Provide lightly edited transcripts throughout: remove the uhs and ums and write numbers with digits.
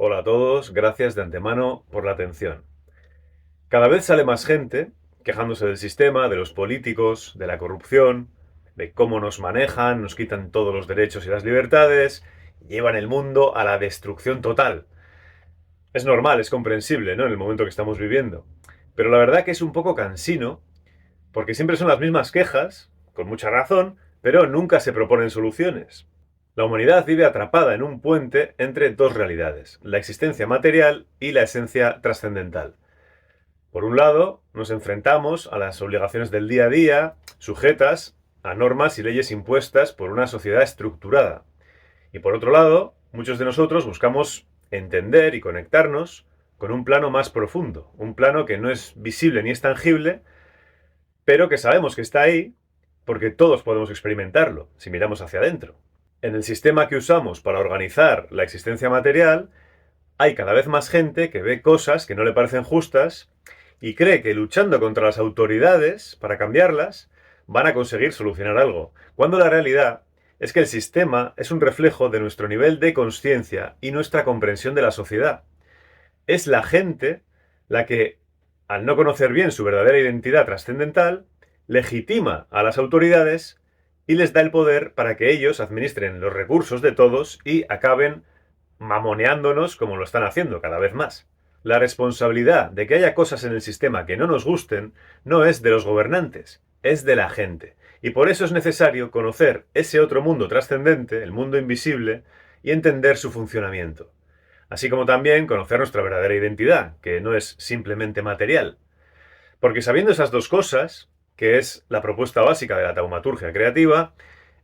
Hola a todos, gracias de antemano por la atención. Cada vez sale más gente quejándose del sistema, de los políticos, de la corrupción, de cómo nos manejan, nos quitan todos los derechos y las libertades, llevan el mundo a la destrucción total. Es normal, es comprensible, ¿no? En el momento que estamos viviendo. Pero la verdad que es un poco cansino, porque siempre son las mismas quejas, con mucha razón, pero nunca se proponen soluciones. La humanidad vive atrapada en un puente entre dos realidades, la existencia material y la esencia trascendental. Por un lado, nos enfrentamos a las obligaciones del día a día, sujetas a normas y leyes impuestas por una sociedad estructurada. Y por otro lado, muchos de nosotros buscamos entender y conectarnos con un plano más profundo, un plano que no es visible ni es tangible, pero que sabemos que está ahí porque todos podemos experimentarlo si miramos hacia adentro. En el sistema que usamos para organizar la existencia material, hay cada vez más gente que ve cosas que no le parecen justas y cree que luchando contra las autoridades para cambiarlas van a conseguir solucionar algo, cuando la realidad es que el sistema es un reflejo de nuestro nivel de conciencia y nuestra comprensión de la sociedad. Es la gente la que, al no conocer bien su verdadera identidad trascendental, legitima a las autoridades y les da el poder para que ellos administren los recursos de todos y acaben mamoneándonos como lo están haciendo cada vez más. La responsabilidad de que haya cosas en el sistema que no nos gusten no es de los gobernantes, es de la gente. Y por eso es necesario conocer ese otro mundo trascendente, el mundo invisible, y entender su funcionamiento. Así como también conocer nuestra verdadera identidad, que no es simplemente material. Porque sabiendo esas dos cosas, que es la propuesta básica de la taumaturgia creativa,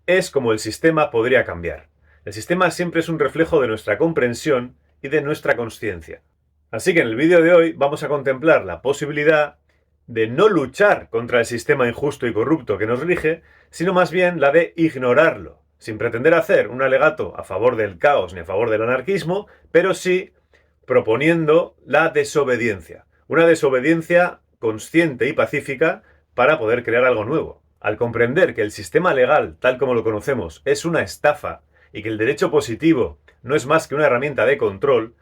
es como el sistema podría cambiar. El sistema siempre es un reflejo de nuestra comprensión y de nuestra consciencia. Así que en el vídeo de hoy vamos a contemplar la posibilidad de no luchar contra el sistema injusto y corrupto que nos rige, sino más bien la de ignorarlo, sin pretender hacer un alegato a favor del caos ni a favor del anarquismo, pero sí proponiendo la desobediencia. Una desobediencia consciente y pacífica para poder crear algo nuevo. Al comprender que el sistema legal, tal como lo conocemos, es una estafa y que el derecho positivo no es más que una herramienta de control,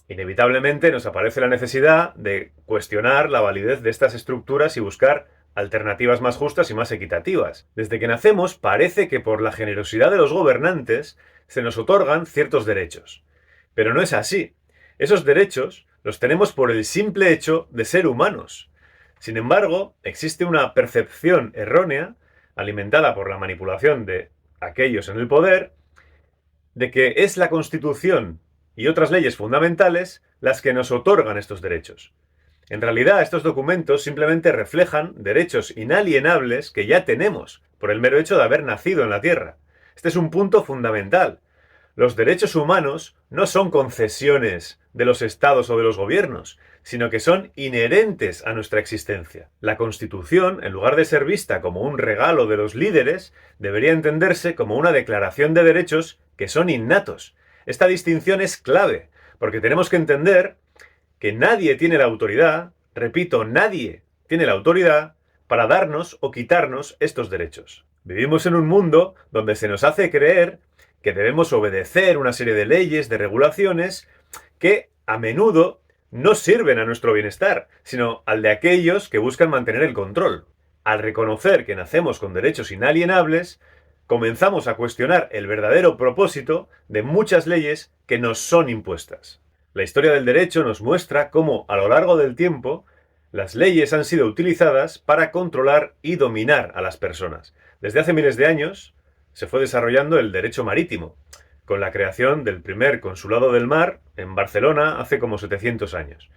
inevitablemente nos aparece la necesidad de cuestionar la validez de estas estructuras y buscar alternativas más justas y más equitativas. Desde que nacemos parece que por la generosidad de los gobernantes se nos otorgan ciertos derechos. Pero no es así. Esos derechos los tenemos por el simple hecho de ser humanos. Sin embargo, existe una percepción errónea, alimentada por la manipulación de aquellos en el poder, de que es la Constitución y otras leyes fundamentales las que nos otorgan estos derechos. En realidad, estos documentos simplemente reflejan derechos inalienables que ya tenemos por el mero hecho de haber nacido en la Tierra. Este es un punto fundamental. Los derechos humanos no son concesiones de los estados o de los gobiernos, sino que son inherentes a nuestra existencia. La Constitución, en lugar de ser vista como un regalo de los líderes, debería entenderse como una declaración de derechos que son innatos. Esta distinción es clave, porque tenemos que entender que nadie tiene la autoridad, repito, nadie tiene la autoridad para darnos o quitarnos estos derechos. Vivimos en un mundo donde se nos hace creer que debemos obedecer una serie de leyes, de regulaciones, que a menudo no sirven a nuestro bienestar, sino al de aquellos que buscan mantener el control. Al reconocer que nacemos con derechos inalienables, comenzamos a cuestionar el verdadero propósito de muchas leyes que nos son impuestas. La historia del derecho nos muestra cómo, a lo largo del tiempo, las leyes han sido utilizadas para controlar y dominar a las personas. Desde hace miles de años se fue desarrollando el derecho marítimo, con la creación del primer consulado del mar en Barcelona hace como 700 años.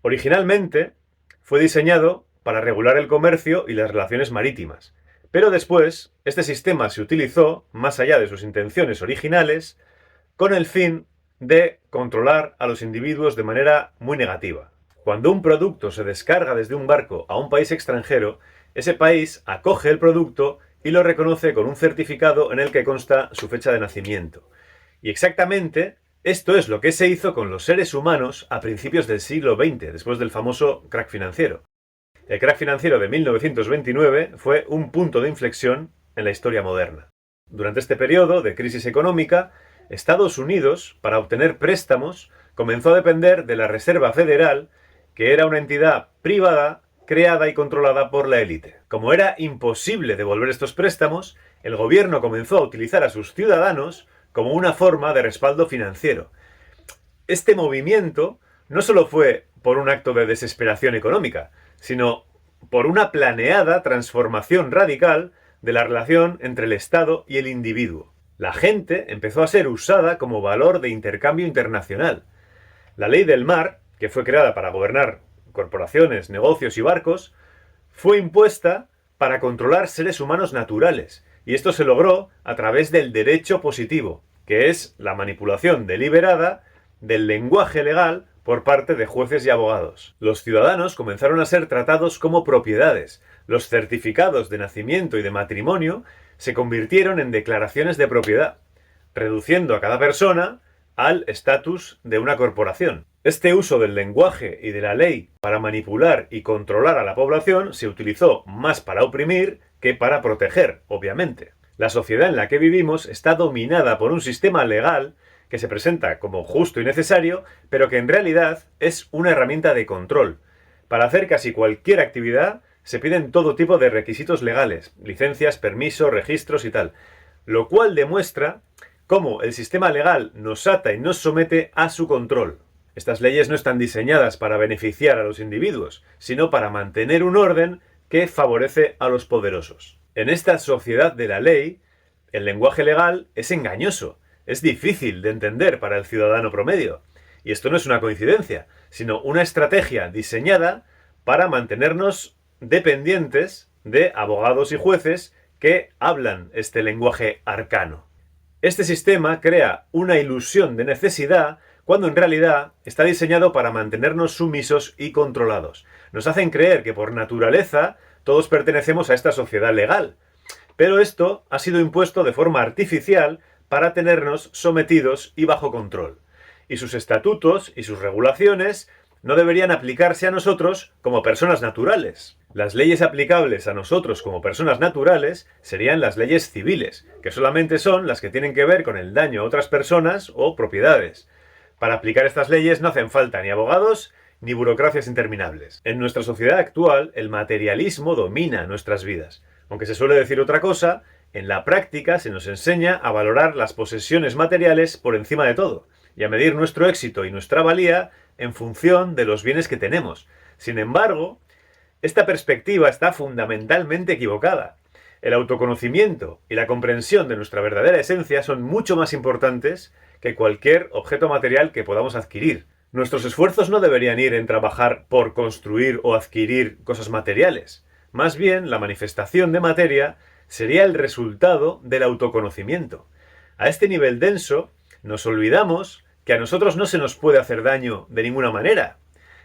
Originalmente fue diseñado para regular el comercio y las relaciones marítimas, pero después este sistema se utilizó, más allá de sus intenciones originales, con el fin de controlar a los individuos de manera muy negativa. Cuando un producto se descarga desde un barco a un país extranjero, ese país acoge el producto y lo reconoce con un certificado en el que consta su fecha de nacimiento. Y exactamente esto es lo que se hizo con los seres humanos a principios del siglo XX, después del famoso crack financiero. El crack financiero de 1929 fue un punto de inflexión en la historia moderna. Durante este periodo de crisis económica, Estados Unidos, para obtener préstamos, comenzó a depender de la Reserva Federal, que era una entidad privada creada y controlada por la élite. Como era imposible devolver estos préstamos, el gobierno comenzó a utilizar a sus ciudadanos como una forma de respaldo financiero. Este movimiento no solo fue por un acto de desesperación económica, sino por una planeada transformación radical de la relación entre el Estado y el individuo. La gente empezó a ser usada como valor de intercambio internacional. La ley del mar, que fue creada para gobernar corporaciones, negocios y barcos, fue impuesta para controlar seres humanos naturales, y esto se logró a través del derecho positivo, que es la manipulación deliberada del lenguaje legal por parte de jueces y abogados. Los ciudadanos comenzaron a ser tratados como propiedades. Los certificados de nacimiento y de matrimonio se convirtieron en declaraciones de propiedad, reduciendo a cada persona al estatus de una corporación. Este uso del lenguaje y de la ley para manipular y controlar a la población se utilizó más para oprimir que para proteger, obviamente. La sociedad en la que vivimos está dominada por un sistema legal que se presenta como justo y necesario, pero que en realidad es una herramienta de control. Para hacer casi cualquier actividad se piden todo tipo de requisitos legales, licencias, permisos, registros y tal, lo cual demuestra cómo el sistema legal nos ata y nos somete a su control. Estas leyes no están diseñadas para beneficiar a los individuos, sino para mantener un orden que favorece a los poderosos. En esta sociedad de la ley, el lenguaje legal es engañoso, es difícil de entender para el ciudadano promedio. Y esto no es una coincidencia, sino una estrategia diseñada para mantenernos dependientes de abogados y jueces que hablan este lenguaje arcano. Este sistema crea una ilusión de necesidad cuando en realidad está diseñado para mantenernos sumisos y controlados. Nos hacen creer que por naturaleza todos pertenecemos a esta sociedad legal, pero esto ha sido impuesto de forma artificial para tenernos sometidos y bajo control. Y sus estatutos y sus regulaciones no deberían aplicarse a nosotros como personas naturales. Las leyes aplicables a nosotros como personas naturales serían las leyes civiles, que solamente son las que tienen que ver con el daño a otras personas o propiedades. Para aplicar estas leyes no hacen falta ni abogados ni burocracias interminables. En nuestra sociedad actual, el materialismo domina nuestras vidas. Aunque se suele decir otra cosa, en la práctica se nos enseña a valorar las posesiones materiales por encima de todo y a medir nuestro éxito y nuestra valía en función de los bienes que tenemos. Sin embargo, esta perspectiva está fundamentalmente equivocada. El autoconocimiento y la comprensión de nuestra verdadera esencia son mucho más importantes que cualquier objeto material que podamos adquirir. Nuestros esfuerzos no deberían ir en trabajar por construir o adquirir cosas materiales. Más bien, la manifestación de materia sería el resultado del autoconocimiento. A este nivel denso, nos olvidamos que a nosotros no se nos puede hacer daño de ninguna manera.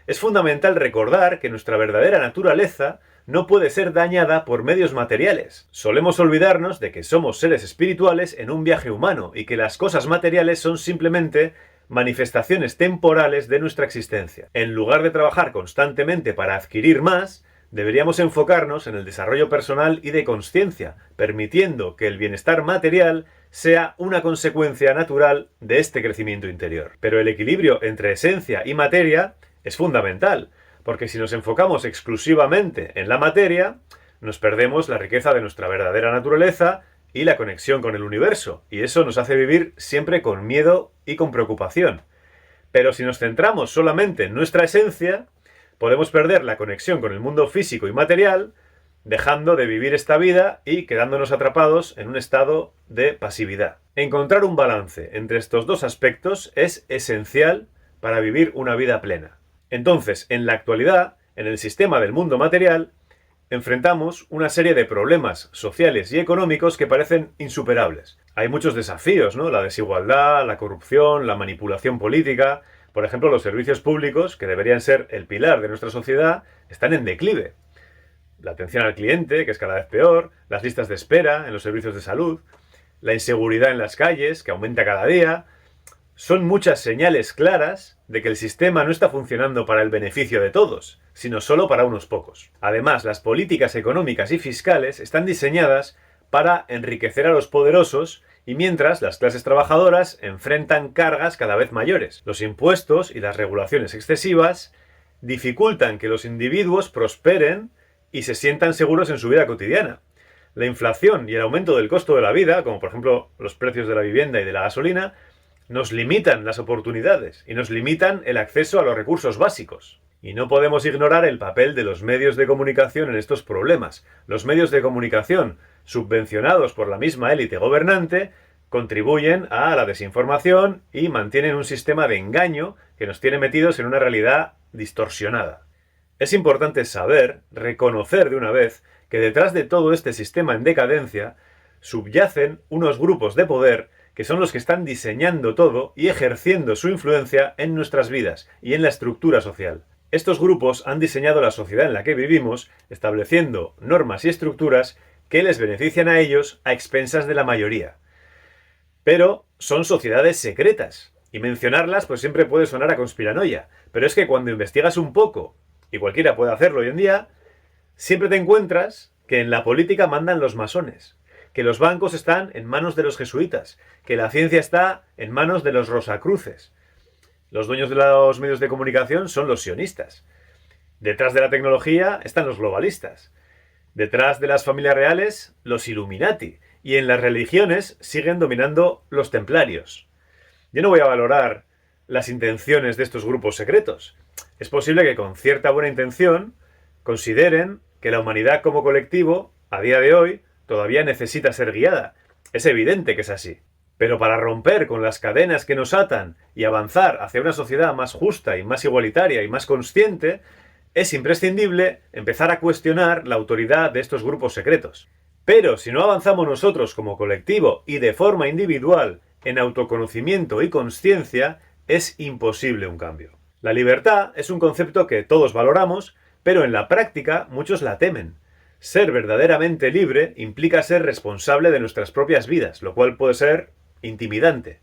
Es fundamental recordar que nuestra verdadera naturaleza no puede ser dañada por medios materiales. Solemos olvidarnos de que somos seres espirituales en un viaje humano y que las cosas materiales son simplemente manifestaciones temporales de nuestra existencia. En lugar de trabajar constantemente para adquirir más, deberíamos enfocarnos en el desarrollo personal y de consciencia, permitiendo que el bienestar material sea una consecuencia natural de este crecimiento interior. Pero el equilibrio entre esencia y materia es fundamental, porque si nos enfocamos exclusivamente en la materia, nos perdemos la riqueza de nuestra verdadera naturaleza y la conexión con el universo, y eso nos hace vivir siempre con miedo y con preocupación. Pero si nos centramos solamente en nuestra esencia, podemos perder la conexión con el mundo físico y material, dejando de vivir esta vida y quedándonos atrapados en un estado de pasividad. Encontrar un balance entre estos dos aspectos es esencial para vivir una vida plena. Entonces, en la actualidad, en el sistema del mundo material, enfrentamos una serie de problemas sociales y económicos que parecen insuperables. Hay muchos desafíos, ¿no? La desigualdad, la corrupción, la manipulación política. Por ejemplo, los servicios públicos, que deberían ser el pilar de nuestra sociedad, están en declive. La atención al cliente, que es cada vez peor, las listas de espera en los servicios de salud, la inseguridad en las calles, que aumenta cada día. Son muchas señales claras de que el sistema no está funcionando para el beneficio de todos, sino solo para unos pocos. Además, las políticas económicas y fiscales están diseñadas para enriquecer a los poderosos Y mientras las clases trabajadoras enfrentan cargas cada vez mayores. Los impuestos y las regulaciones excesivas dificultan que los individuos prosperen y se sientan seguros en su vida cotidiana. La inflación y el aumento del costo de la vida, como por ejemplo los precios de la vivienda y de la gasolina, nos limitan las oportunidades y nos limitan el acceso a los recursos básicos. Y no podemos ignorar el papel de los medios de comunicación en estos problemas. Los medios de comunicación, subvencionados por la misma élite gobernante, contribuyen a la desinformación y mantienen un sistema de engaño que nos tiene metidos en una realidad distorsionada. Es importante saber, reconocer de una vez, que detrás de todo este sistema en decadencia subyacen unos grupos de poder que son los que están diseñando todo y ejerciendo su influencia en nuestras vidas y en la estructura social. Estos grupos han diseñado la sociedad en la que vivimos, estableciendo normas y estructuras que les benefician a ellos a expensas de la mayoría. Pero son sociedades secretas, y mencionarlas pues siempre puede sonar a conspiranoia, pero es que cuando investigas un poco, y cualquiera puede hacerlo hoy en día, siempre te encuentras que en la política mandan los masones, que los bancos están en manos de los jesuitas, que la ciencia está en manos de los rosacruces. Los dueños de los medios de comunicación son los sionistas. Detrás de la tecnología están los globalistas. Detrás de las familias reales, los Illuminati. Y en las religiones siguen dominando los templarios. Yo no voy a valorar las intenciones de estos grupos secretos. Es posible que con cierta buena intención consideren que la humanidad como colectivo, a día de hoy, todavía necesita ser guiada. Es evidente que es así. Pero para romper con las cadenas que nos atan y avanzar hacia una sociedad más justa y más igualitaria y más consciente, es imprescindible empezar a cuestionar la autoridad de estos grupos secretos. Pero si no avanzamos nosotros como colectivo y de forma individual en autoconocimiento y consciencia, es imposible un cambio. La libertad es un concepto que todos valoramos, pero en la práctica muchos la temen. Ser verdaderamente libre implica ser responsable de nuestras propias vidas, lo cual puede ser intimidante.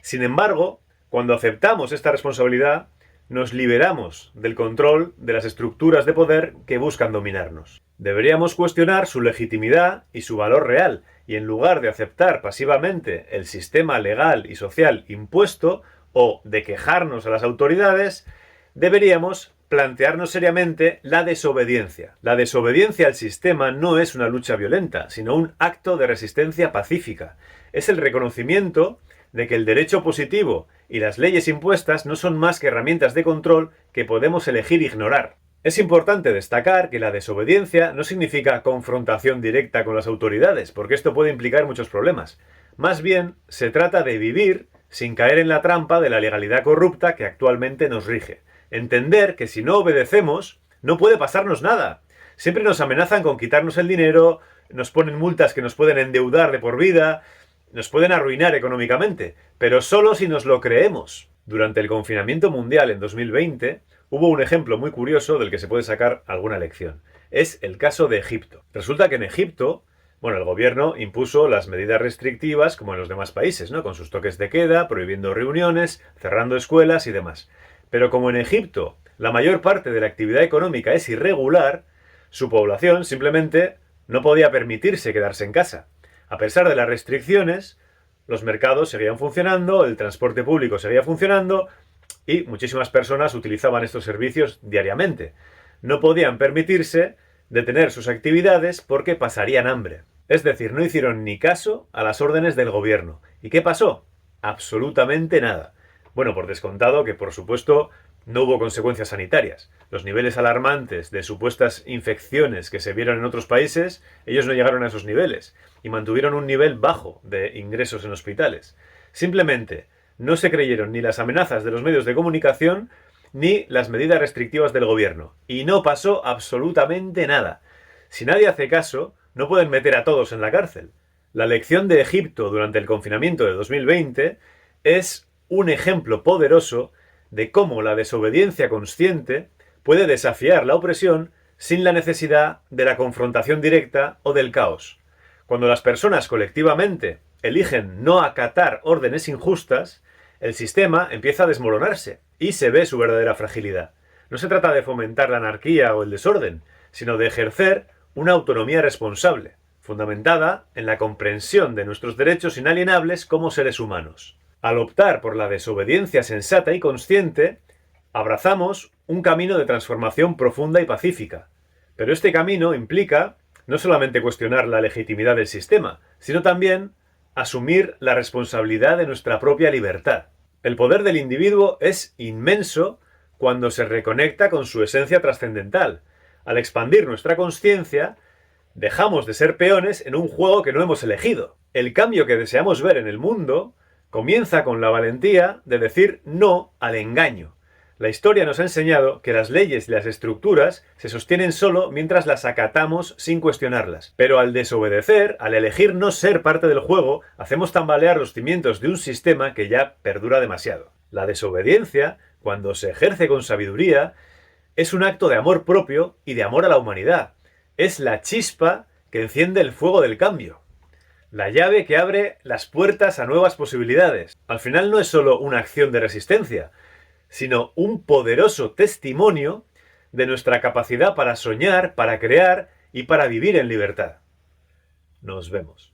Sin embargo, cuando aceptamos esta responsabilidad, nos liberamos del control de las estructuras de poder que buscan dominarnos. Deberíamos cuestionar su legitimidad y su valor real, y en lugar de aceptar pasivamente el sistema legal y social impuesto o de quejarnos a las autoridades, deberíamos plantearnos seriamente la desobediencia. La desobediencia al sistema no es una lucha violenta, sino un acto de resistencia pacífica. Es el reconocimiento de que el derecho positivo y las leyes impuestas no son más que herramientas de control que podemos elegir ignorar. Es importante destacar que la desobediencia no significa confrontación directa con las autoridades, porque esto puede implicar muchos problemas. Más bien, se trata de vivir sin caer en la trampa de la legalidad corrupta que actualmente nos rige. Entender que si no obedecemos, no puede pasarnos nada. Siempre nos amenazan con quitarnos el dinero, nos ponen multas que nos pueden endeudar de por vida, nos pueden arruinar económicamente, pero solo si nos lo creemos. Durante el confinamiento mundial en 2020, hubo un ejemplo muy curioso del que se puede sacar alguna lección. Es el caso de Egipto. Resulta que en Egipto, el gobierno impuso las medidas restrictivas como en los demás países, ¿no? Con sus toques de queda, prohibiendo reuniones, cerrando escuelas y demás. Pero como en Egipto la mayor parte de la actividad económica es irregular, su población simplemente no podía permitirse quedarse en casa. A pesar de las restricciones, los mercados seguían funcionando, el transporte público seguía funcionando y muchísimas personas utilizaban estos servicios diariamente. No podían permitirse detener sus actividades porque pasarían hambre. Es decir, no hicieron ni caso a las órdenes del gobierno. ¿Y qué pasó? Absolutamente nada. Por descontado que, por supuesto, no hubo consecuencias sanitarias. Los niveles alarmantes de supuestas infecciones que se vieron en otros países, ellos no llegaron a esos niveles y mantuvieron un nivel bajo de ingresos en hospitales. Simplemente no se creyeron ni las amenazas de los medios de comunicación ni las medidas restrictivas del gobierno. Y no pasó absolutamente nada. Si nadie hace caso, no pueden meter a todos en la cárcel. La lección de Egipto durante el confinamiento de 2020 es un ejemplo poderoso de cómo la desobediencia consciente puede desafiar la opresión sin la necesidad de la confrontación directa o del caos. Cuando las personas colectivamente eligen no acatar órdenes injustas, el sistema empieza a desmoronarse y se ve su verdadera fragilidad. No se trata de fomentar la anarquía o el desorden, sino de ejercer una autonomía responsable. fundamentada en la comprensión de nuestros derechos inalienables como seres humanos. Al optar por la desobediencia sensata y consciente, abrazamos un camino de transformación profunda y pacífica. Pero este camino implica no solamente cuestionar la legitimidad del sistema, sino también asumir la responsabilidad de nuestra propia libertad. El poder del individuo es inmenso cuando se reconecta con su esencia trascendental. Al expandir nuestra conciencia, dejamos de ser peones en un juego que no hemos elegido. El cambio que deseamos ver en el mundo comienza con la valentía de decir no al engaño. La historia nos ha enseñado que las leyes y las estructuras se sostienen solo mientras las acatamos sin cuestionarlas. Pero al desobedecer, al elegir no ser parte del juego, hacemos tambalear los cimientos de un sistema que ya perdura demasiado. La desobediencia, cuando se ejerce con sabiduría, es un acto de amor propio y de amor a la humanidad. Es la chispa que enciende el fuego del cambio. La llave que abre las puertas a nuevas posibilidades. Al final no es solo una acción de resistencia, sino un poderoso testimonio de nuestra capacidad para soñar, para crear y para vivir en libertad. Nos vemos.